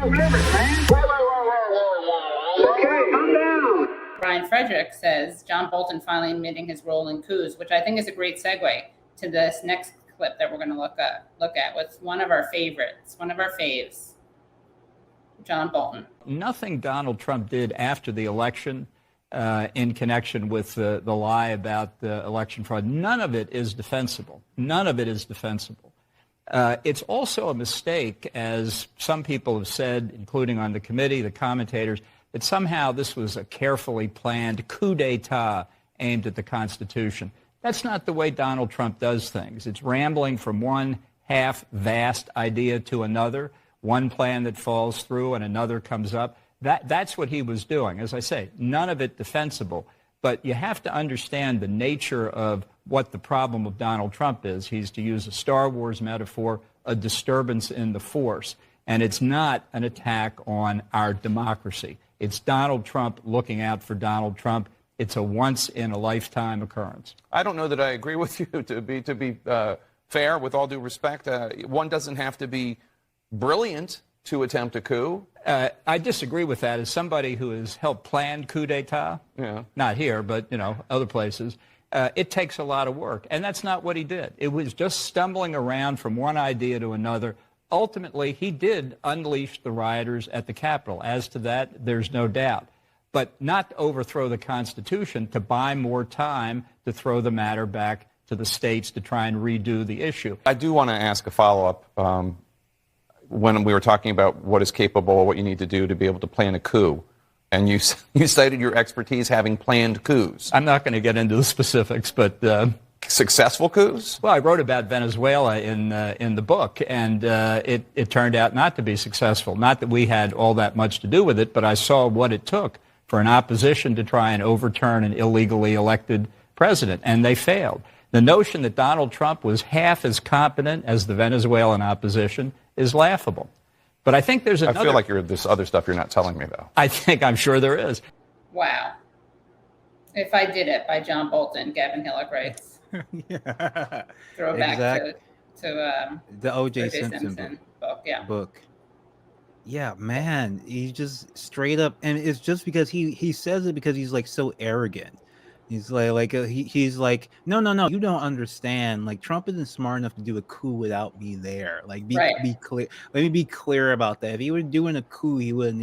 Okay, calm down. Brian Frederick says John Bolton finally admitting his role in coups, which I think is a great segue to this next clip that we're going to look at with one of our favorites, one of our faves, John Bolton. Nothing Donald Trump did after the election in connection with the lie about the election fraud, none of it is defensible. None of it is defensible. It's also a mistake, as some people have said, including on the committee, the commentators, that somehow this was a carefully planned coup d'etat aimed at the Constitution. That's not the way Donald Trump does things. It's rambling from one half-vast idea to another, one plan that falls through and another comes up. That's what he was doing. As I say, none of it defensible. But you have to understand the nature of what the problem of Donald Trump is. He's, to use a Star Wars metaphor, a disturbance in the force. And it's not an attack on our democracy. It's Donald Trump looking out for Donald Trump. It's a once-in-a-lifetime occurrence. I don't know that I agree with you. To be fair, with all due respect, one doesn't have to be brilliant to attempt a coup. I disagree with that. As somebody who has helped plan coup d'etat, not here, but other places, it takes a lot of work, and that's not what he did. It was just stumbling around from one idea to another. Ultimately, he did unleash the rioters at the Capitol. As to that, there's no doubt. But not to overthrow the Constitution, to buy more time to throw the matter back to the states to try and redo the issue. I do want to ask a follow-up. When we were talking about what is capable, what you need to do to be able to plan a coup, and you cited your expertise having planned coups. I'm not going to get into the specifics, but successful coups? Well, I wrote about Venezuela in the book, and it turned out not to be successful. Not that we had all that much to do with it, but I saw what it took for an opposition to try and overturn an illegally elected president, and they failed. The notion that Donald Trump was half as competent as the Venezuelan opposition is laughable. But I think there's another... I feel like there's other stuff you're not telling me, though. I'm sure there is. Wow. If I Did It by John Bolton, Gavin Hillock writes. Yeah. Throwback to the O.J. Simpson book. Yeah, man, he just straight up, and it's just because he says it because he's like so arrogant. He's he's like, no, you don't understand. Like, Trump isn't smart enough to do a coup without me there. Like, be clear. Let me be clear about that. If he were doing a coup, he wouldn't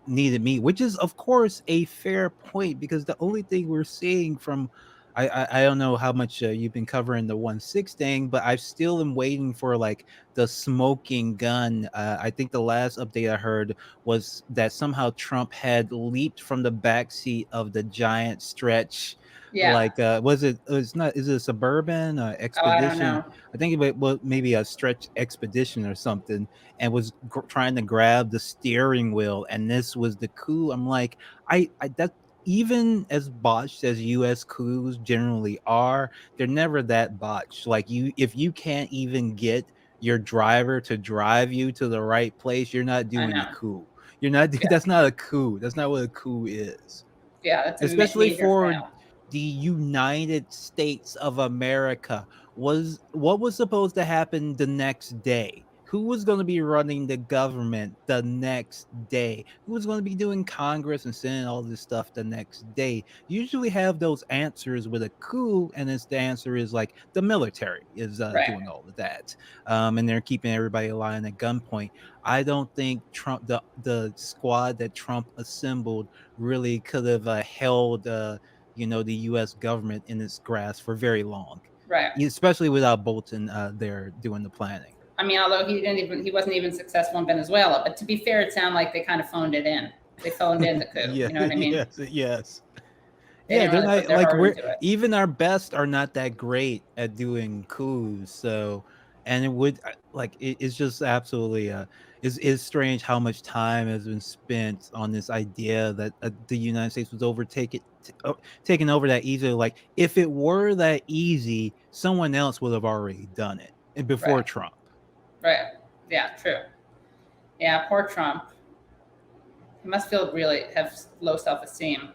needed me, which is of course a fair point, because the only thing we're seeing from I don't know how much you've been covering the 1/6 thing, but I still am waiting for like the smoking gun. I think the last update I heard was that somehow Trump had leaped from the backseat of the giant stretch. Yeah. Like, is it a Suburban Expedition? I don't know. I think it was maybe a stretch expedition or something, and was trying to grab the steering wheel, and this was the coup. I'm like, that. Even as botched as U.S. coups generally are, they're never that botched. Like, if you can't even get your driver to drive you to the right place, you're not doing a coup. You're not. Yeah. That's not a coup. That's not what a coup is. Yeah, that's especially for the United States of America. What was supposed to happen the next day? Who was going to be running the government the next day? Who was going to be doing Congress and Senate, all this stuff the next day? You usually have those answers with a coup, and the answer is like the military is doing all of that. And they're keeping everybody alive at gunpoint. I don't think Trump, the squad that Trump assembled, really could have held the U.S. government in its grasp for very long. Right. Especially without Bolton there doing the planning. I mean, although he wasn't even successful in Venezuela, but to be fair, it sounded like they kind of phoned it in. They phoned in the coup. You know what I mean? Yes. They're not like even our best are not that great at doing coups. So, and it would it's just absolutely is strange how much time has been spent on this idea that the United States was taken over that easily. Like, if it were that easy, someone else would have already done it before Trump. Right. Yeah, true. Yeah, poor Trump. He must have low self-esteem.